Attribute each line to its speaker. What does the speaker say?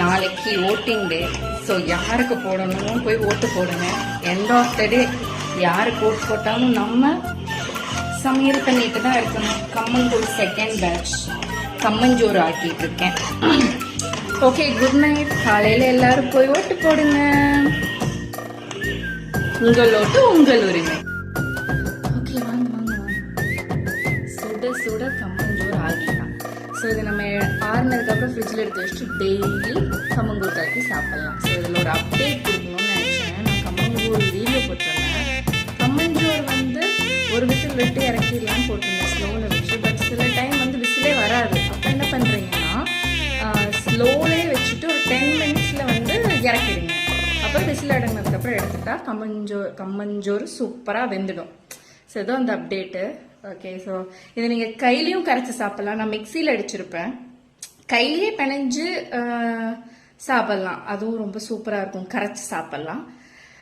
Speaker 1: நாளைக்கு ஓட்டிங் டே. ஸோ யாருக்கு போடணும் போய் ஓட்டு போடுங்க. எண்ட் ஆஃப் த டே யாருக்கு ஓட்டு போட்டாலும் நம்ம சமையல் பண்ணிட்டு தான் இருக்கணும். கம்மஞ்சோறு செகண்ட் பேட்ச் கம்மஞ்சோறு ஆக்கிட்டு இருக்கேன். Okay, good night. காலையில எல்லாரும் போய் ஓட்டு போடுங்க. உங்கள் ஓட்டு உங்கள் உரிமை. ஓகே, வாங்க வாங்க வாங்க. சுட சுட கம்மஞ்சோறு ஆக்கிட்டான். ஸோ இது நம்ம ஆறுனதுக்கப்புறம் ஃப்ரிட்ஜில் எடுத்து வச்சுட்டு டெய்லி கம்மங்கூழ் கலக்கி சாப்பிட்லாம். ஸோ இதில் ஒரு அப்டேட் கொடுக்கணும்னு நினச்சேன். நான் கம்மங்கூழ் வீடியோ போட்டிருந்தேன். கம்மஞ்சோறு வந்து ஒரு விசில் விட்டு இறக்கிடலான்னு போட்டிருந்தேன் ஸ்லோவில் வச்சு. பட் சில டைம் வந்து விசிலே வராது. அப்போ என்ன பண்ணுறீங்கன்னா ஸ்லோலே வச்சுட்டு ஒரு 10 மினிட்ஸில் வந்து இறக்கிடுங்க. அப்புறம் விசில் அடங்கினதுக்கப்புறம் எடுத்துட்டா கம்மஞ்சோறு சூப்பராக வெந்துடும். ஸோ இதுவும் அந்த அப்டேட்டு. ஓகே, ஸோ இதை நீங்கள் கையிலையும் கரைச்சி சாப்பிட்லாம். நான் மிக்சியில் அடிச்சிருப்பேன். கையிலே பிணைஞ்சு சாப்பிட்லாம். அதுவும் ரொம்ப சூப்பராக இருக்கும். கரைச்சி சாப்பிட்லாம்.